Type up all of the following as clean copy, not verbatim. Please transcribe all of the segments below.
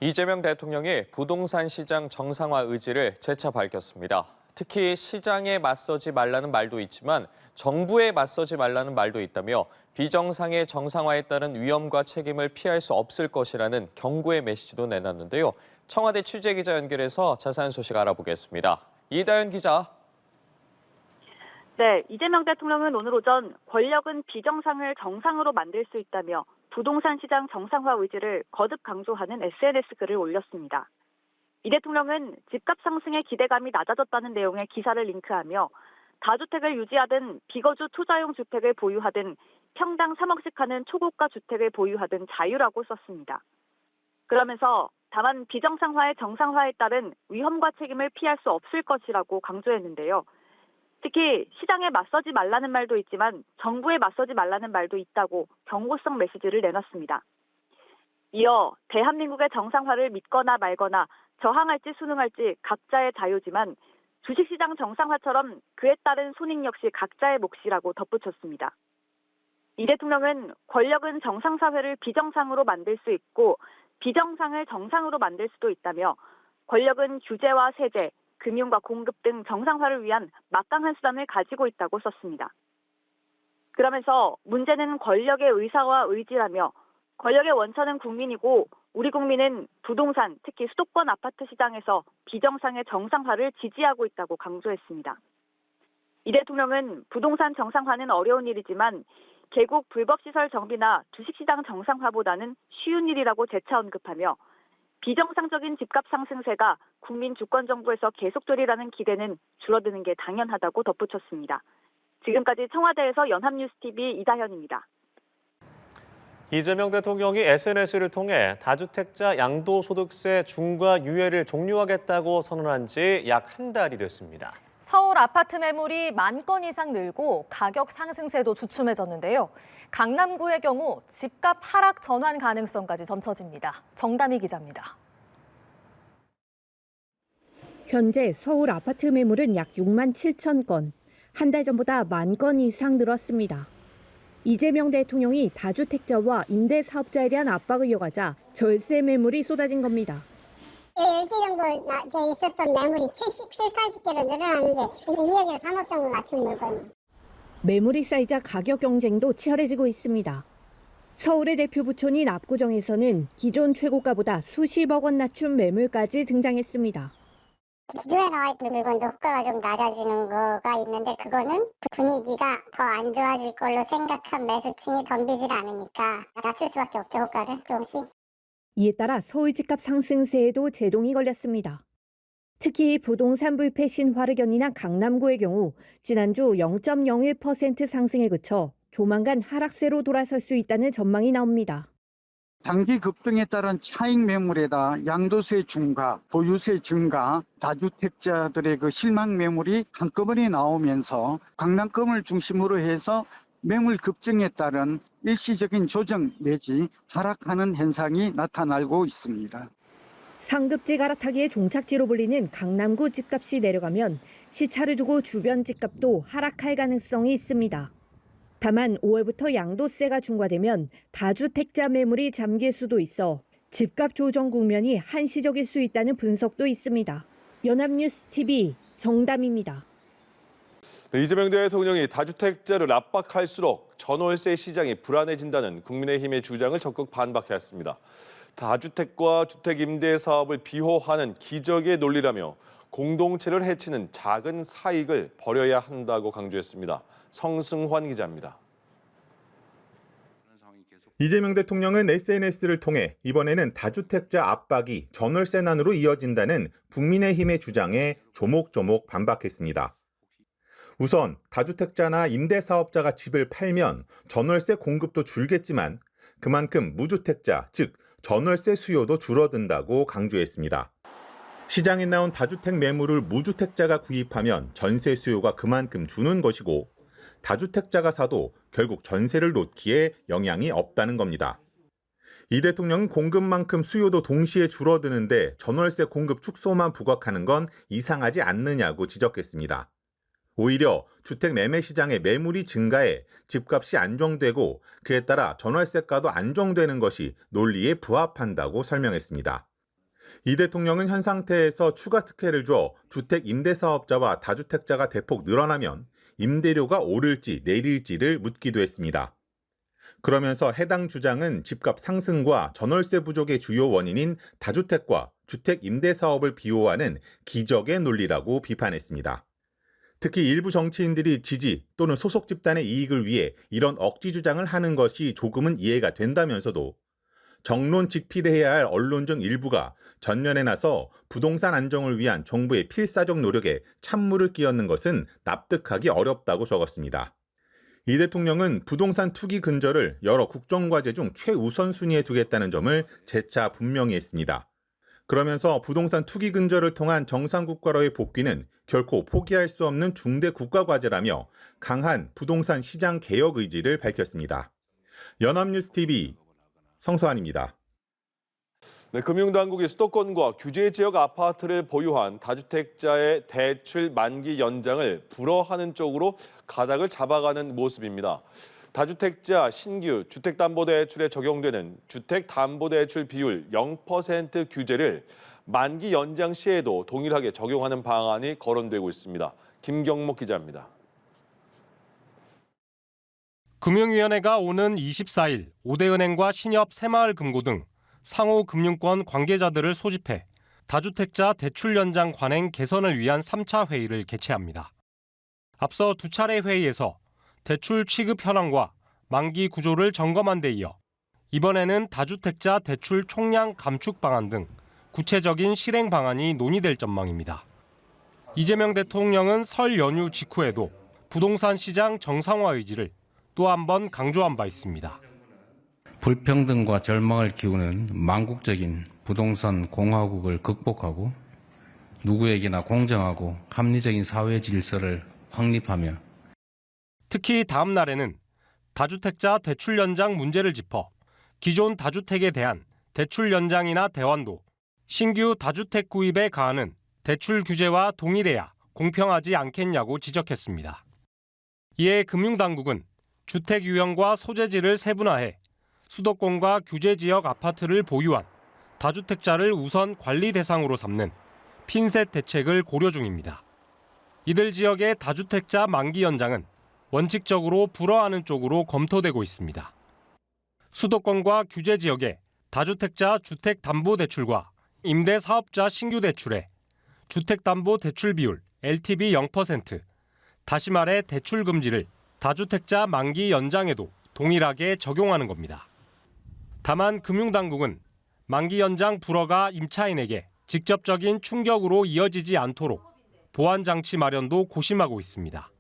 이재명 대통령이 부동산 시장 정상화 의지를 재차 밝혔습니다. 특히 시장에 맞서지 말라는 말도 있지만 정부에 맞서지 말라는 말도 있다며 비정상의 정상화에 따른 위험과 책임을 피할 수 없을 것이라는 경고의 메시지도 내놨는데요. 청와대 취재기자 연결해서 자세한 소식 알아보겠습니다. 이다연 기자. 네, 이재명 대통령은 오늘 오전 권력은 비정상을 정상으로 만들 수 있다며 부동산 시장 정상화 의지를 거듭 강조하는 SNS 글을 올렸습니다. 이 대통령은 집값 상승에 기대감이 낮아졌다는 내용의 기사를 링크하며 다주택을 유지하든 비거주 투자용 주택을 보유하든 평당 3억씩 하는 초고가 주택을 보유하든 자유라고 썼습니다. 그러면서 다만 비정상화의 정상화에 따른 위험과 책임을 피할 수 없을 것이라고 강조했는데요. 특히 시장에 맞서지 말라는 말도 있지만 정부에 맞서지 말라는 말도 있다고 경고성 메시지를 내놨습니다. 이어 대한민국의 정상화를 믿거나 말거나 저항할지 순응할지 각자의 자유지만 주식시장 정상화처럼 그에 따른 손익 역시 각자의 몫이라고 덧붙였습니다. 이 대통령은 권력은 정상사회를 비정상으로 만들 수 있고 비정상을 정상으로 만들 수도 있다며 권력은 규제와 세제, 금융과 공급 등 정상화를 위한 막강한 수단을 가지고 있다고 썼습니다. 그러면서 문제는 권력의 의사와 의지라며 권력의 원천은 국민이고 우리 국민은 부동산, 특히 수도권 아파트 시장에서 비정상의 정상화를 지지하고 있다고 강조했습니다. 이 대통령은 부동산 정상화는 어려운 일이지만 개국 불법시설 정비나 주식시장 정상화보다는 쉬운 일이라고 재차 언급하며 비정상적인 집값 상승세가 국민 주권 정부에서 계속되리라는 기대는 줄어드는 게 당연하다고 덧붙였습니다. 지금까지 청와대에서 연합뉴스TV 이다현입니다. 이재명 대통령이 SNS를 통해 다주택자 양도소득세 중과 유예를 종료하겠다고 선언한 지 약 한 달이 됐습니다. 서울 아파트 매물이 10,000건 이상 늘고 가격 상승세도 주춤해졌는데요. 강남구의 경우 집값 하락 전환 가능성까지 점쳐집니다. 정다미 기자입니다. 현재 서울 아파트 매물은 약 67,000건, 한 달 전보다 10,000건 이상 늘었습니다. 이재명 대통령이 다주택자와 임대사업자에 대한 압박을 이어가자 절세 매물이 쏟아진 겁니다. 10개 정도 있었던 매물이 80개로 늘어났는데 2억에서 3억 정도 낮춘 물건이에요. 매물이 쌓이자 가격 경쟁도 치열해지고 있습니다. 서울의 대표 부촌인 압구정에서는 기존 최고가보다 수십억 원 낮춘 매물까지 등장했습니다. 기존에 나와 있던 물건도 호가가 좀 낮아지는 거가 있는데 그거는 분위기가 더 안 좋아질 걸로 생각한 매수층이 덤비질 않으니까 낮출 수밖에 없죠, 호가를 조금씩. 이에 따라 서울 집값 상승세에도 제동이 걸렸습니다. 특히 부동산 불패 신화를 견인한 강남구의 경우 지난주 0.01% 상승에 그쳐 조만간 하락세로 돌아설 수 있다는 전망이 나옵니다. 단기 급등에 따른 차익 매물에다 양도세 중과, 보유세 증가, 다주택자들의 그 실망 매물이 한꺼번에 나오면서 강남권을 중심으로 해서 매물 급증에 따른 일시적인 조정 내지 하락하는 현상이 나타나고 있습니다. 상급지 갈아타기의 종착지로 불리는 강남구 집값이 내려가면 시차를 두고 주변 집값도 하락할 가능성이 있습니다. 다만 5월부터 양도세가 중과되면 다주택자 매물이 잠길 수도 있어 집값 조정 국면이 한시적일 수 있다는 분석도 있습니다. 연합뉴스TV 정담입니다. 이재명 대통령이 다주택자를 압박할수록 전월세 시장이 불안해진다는 국민의힘의 주장을 적극 반박했습니다. 다주택과 주택임대사업을 비호하는 기적의 논리라며 공동체를 해치는 작은 사익을 버려야 한다고 강조했습니다. 성승환 기자입니다. 이재명 대통령은 SNS를 통해 이번에는 다주택자 압박이 전월세난으로 이어진다는 국민의힘의 주장에 조목조목 반박했습니다. 우선 다주택자나 임대사업자가 집을 팔면 전월세 공급도 줄겠지만 그만큼 무주택자, 즉 전월세 수요도 줄어든다고 강조했습니다. 시장에 나온 다주택 매물을 무주택자가 구입하면 전세 수요가 그만큼 주는 것이고 다주택자가 사도 결국 전세를 놓기에 영향이 없다는 겁니다. 이 대통령은 공급만큼 수요도 동시에 줄어드는데 전월세 공급 축소만 부각하는 건 이상하지 않느냐고 지적했습니다. 오히려 주택 매매 시장의 매물이 증가해 집값이 안정되고 그에 따라 전월세가도 안정되는 것이 논리에 부합한다고 설명했습니다. 이 대통령은 현 상태에서 추가 특혜를 줘 주택 임대사업자와 다주택자가 대폭 늘어나면 임대료가 오를지 내릴지를 묻기도 했습니다. 그러면서 해당 주장은 집값 상승과 전월세 부족의 주요 원인인 다주택과 주택 임대사업을 비호하는 기적의 논리라고 비판했습니다. 특히 일부 정치인들이 지지 또는 소속 집단의 이익을 위해 이런 억지 주장을 하는 것이 조금은 이해가 된다면서도 정론 직필해야 할 언론 중 일부가 전면에 나서 부동산 안정을 위한 정부의 필사적 노력에 찬물을 끼얹는 것은 납득하기 어렵다고 적었습니다. 이 대통령은 부동산 투기 근절을 여러 국정과제 중 최우선 순위에 두겠다는 점을 재차 분명히 했습니다. 그러면서 부동산 투기 근절을 통한 정상국가로의 복귀는 결코 포기할 수 없는 중대 국가과제라며 강한 부동산 시장 개혁 의지를 밝혔습니다. 연합뉴스TV 성서환입니다. 네, 금융당국이 수도권과 규제 지역 아파트를 보유한 다주택자의 대출 만기 연장을 불허하는 쪽으로 가닥을 잡아가는 모습입니다. 다주택자 신규 주택담보대출에 적용되는 주택담보대출 비율 0% 규제를 만기 연장 시에도 동일하게 적용하는 방안이 거론되고 있습니다. 김경목 기자입니다. 금융위원회가 오는 24일 5대 은행과 신협 새마을금고 등 상호 금융권 관계자들을 소집해 다주택자 대출 연장 관행 개선을 위한 3차 회의를 개최합니다. 앞서 두 차례 회의에서 대출 취급 현황과 만기 구조를 점검한 데 이어 이번에는 다주택자 대출 총량 감축 방안 등 구체적인 실행 방안이 논의될 전망입니다. 이재명 대통령은 설 연휴 직후에도 부동산 시장 정상화 의지를 또 한 번 강조한 바 있습니다. 불평등과 절망을 키우는 망국적인 부동산 공화국을 극복하고 누구에게나 공정하고 합리적인 사회 질서를 확립하며 특히 다음 날에는 다주택자 대출 연장 문제를 짚어 기존 다주택에 대한 대출 연장이나 대환도, 신규 다주택 구입에 가하는 대출 규제와 동일해야 공평하지 않겠냐고 지적했습니다. 이에 금융당국은 주택 유형과 소재지를 세분화해 수도권과 규제 지역 아파트를 보유한 다주택자를 우선 관리 대상으로 삼는 핀셋 대책을 고려 중입니다. 이들 지역의 다주택자 만기 연장은 원칙적으로 불허하는 쪽으로 검토되고 있습니다. 수도권과 규제 지역의 다주택자 주택담보대출과 임대사업자 신규 대출에 주택담보대출 비율 LTV 0%, 다시 말해 대출 금지를 다주택자 만기 연장에도 동일하게 적용하는 겁니다. 다만 금융당국은 만기 연장 불허가 임차인에게 직접적인 충격으로 이어지지 않도록 보완 장치 마련도 고심하고 있습니다.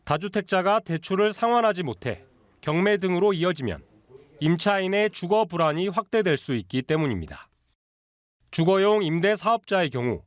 다주택자가 대출을 상환하지 못해 경매 등으로 이어지면 임차인의 주거 불안이 확대될 수 있기 때문입니다. 주거용 임대사업자의 경우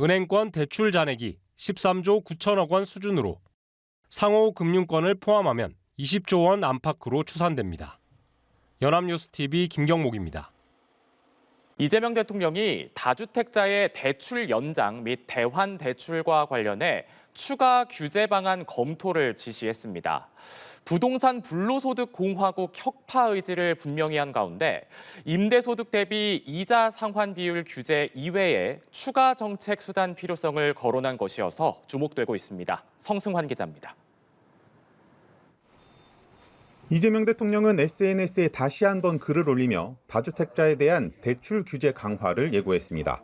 은행권 대출 잔액이 13조 9천억 원 수준으로 상호 금융권을 포함하면 20조 원 안팎으로 추산됩니다. 연합뉴스TV 김경목입니다. 이재명 대통령이 다주택자의 대출 연장 및 대환 대출과 관련해 추가 규제 방안 검토를 지시했습니다. 부동산 불로소득 공화국 혁파 의지를 분명히 한 가운데 임대소득 대비 이자 상환 비율 규제 이외에 추가 정책 수단 필요성을 거론한 것이어서 주목되고 있습니다. 성승환 기자입니다. 이재명 대통령은 SNS에 다시 한번 글을 올리며 다주택자에 대한 대출 규제 강화를 예고했습니다.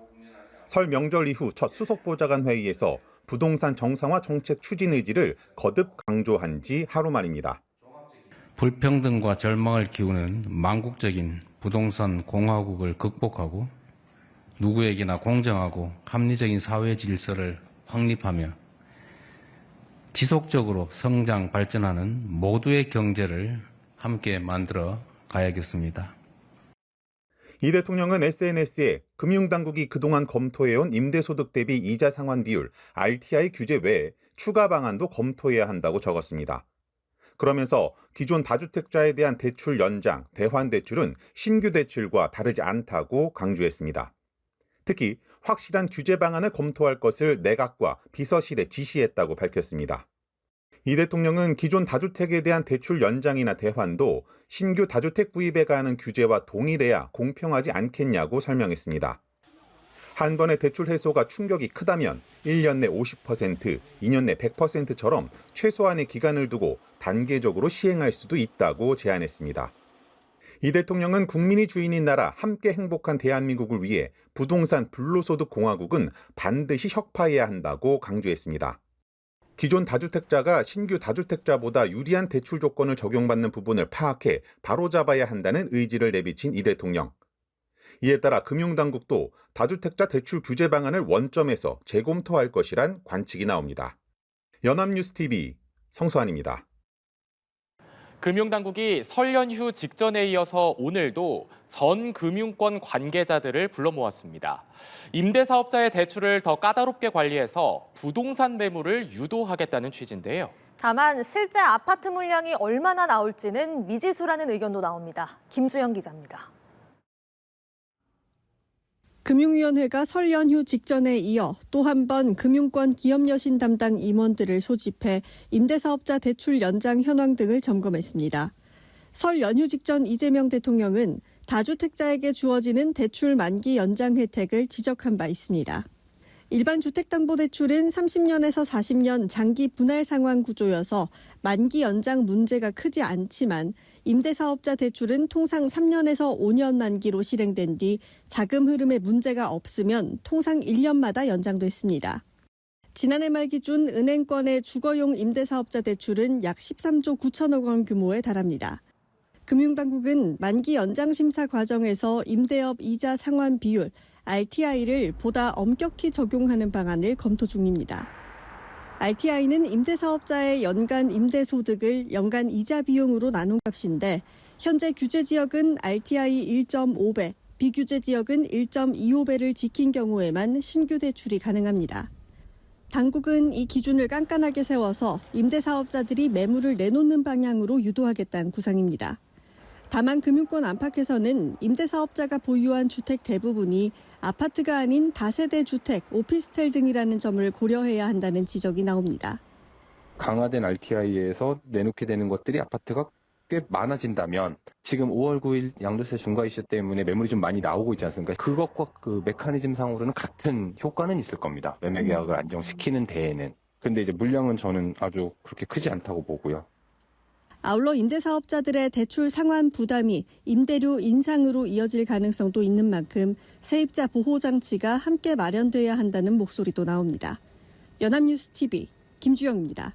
설 명절 이후 첫 수석보좌관 회의에서 부동산 정상화 정책 추진 의지를 거듭 강조한 지 하루 만입니다. 불평등과 절망을 키우는 망국적인 부동산 공화국을 극복하고 누구에게나 공정하고 합리적인 사회 질서를 확립하며 지속적으로 성장 발전하는 모두의 경제를 함께 만들어 가야겠습니다. 이 대통령은 SNS에 금융당국이 그동안 검토해온 임대소득 대비 이자 상환 비율 RTI 규제 외에 추가 방안도 검토해야 한다고 적었습니다. 그러면서 기존 다주택자에 대한 대출 연장, 대환 대출은 신규 대출과 다르지 않다고 강조했습니다. 특히 확실한 규제 방안을 검토할 것을 내각과 비서실에 지시했다고 밝혔습니다. 이 대통령은 기존 다주택에 대한 대출 연장이나 대환도 신규 다주택 구입에 관한 규제와 동일해야 공평하지 않겠냐고 설명했습니다. 한 번의 대출 해소가 충격이 크다면 1년 내 50%, 2년 내 100%처럼 최소한의 기간을 두고 단계적으로 시행할 수도 있다고 제안했습니다. 이 대통령은 국민이 주인인 나라 함께 행복한 대한민국을 위해 부동산 불로소득 공화국은 반드시 혁파해야 한다고 강조했습니다. 기존 다주택자가 신규 다주택자보다 유리한 대출 조건을 적용받는 부분을 파악해 바로잡아야 한다는 의지를 내비친 이 대통령. 이에 따라 금융당국도 다주택자 대출 규제 방안을 원점에서 재검토할 것이란 관측이 나옵니다. 연합뉴스TV 성수환입니다. 금융당국이 설 연휴 직전에 이어서 오늘도 전 금융권 관계자들을 불러 모았습니다. 임대사업자의 대출을 더 까다롭게 관리해서 부동산 매물을 유도하겠다는 취지인데요. 다만 실제 아파트 물량이 얼마나 나올지는 미지수라는 의견도 나옵니다. 김주영 기자입니다. 금융위원회가 설 연휴 직전에 이어 또 한 번 금융권 기업여신 담당 임원들을 소집해 임대사업자 대출 연장 현황 등을 점검했습니다. 설 연휴 직전 이재명 대통령은 다주택자에게 주어지는 대출 만기 연장 혜택을 지적한 바 있습니다. 일반 주택담보대출은 30년에서 40년 장기 분할 상환 구조여서 만기 연장 문제가 크지 않지만 임대사업자 대출은 통상 3년에서 5년 만기로 실행된 뒤 자금 흐름에 문제가 없으면 통상 1년마다 연장됐습니다. 지난해 말 기준 은행권의 주거용 임대사업자 대출은 약 13조 9천억 원 규모에 달합니다. 금융당국은 만기 연장 심사 과정에서 임대업 이자 상환 비율, RTI를 보다 엄격히 적용하는 방안을 검토 중입니다. RTI는 임대사업자의 연간 임대소득을 연간 이자 비용으로 나눈 값인데 현재 규제 지역은 RTI 1.5배, 비규제 지역은 1.25배를 지킨 경우에만 신규 대출이 가능합니다. 당국은 이 기준을 깐깐하게 세워서 임대사업자들이 매물을 내놓는 방향으로 유도하겠다는 구상입니다. 다만 금융권 안팎에서는 임대사업자가 보유한 주택 대부분이 아파트가 아닌 다세대 주택, 오피스텔 등이라는 점을 고려해야 한다는 지적이 나옵니다. 강화된 RTI에서 내놓게 되는 것들이 아파트가 꽤 많아진다면 지금 5월 9일 양도세 중과 이슈 때문에 매물이 좀 많이 나오고 있지 않습니까? 그것과 그 메커니즘 상으로는 같은 효과는 있을 겁니다. 매매 계약을 안정시키는 데에는. 근데 이제 물량은 저는 아주 그렇게 크지 않다고 보고요. 아울러 임대사업자들의 대출 상환 부담이 임대료 인상으로 이어질 가능성도 있는 만큼 세입자 보호 장치가 함께 마련돼야 한다는 목소리도 나옵니다. 연합뉴스TV 김주영입니다.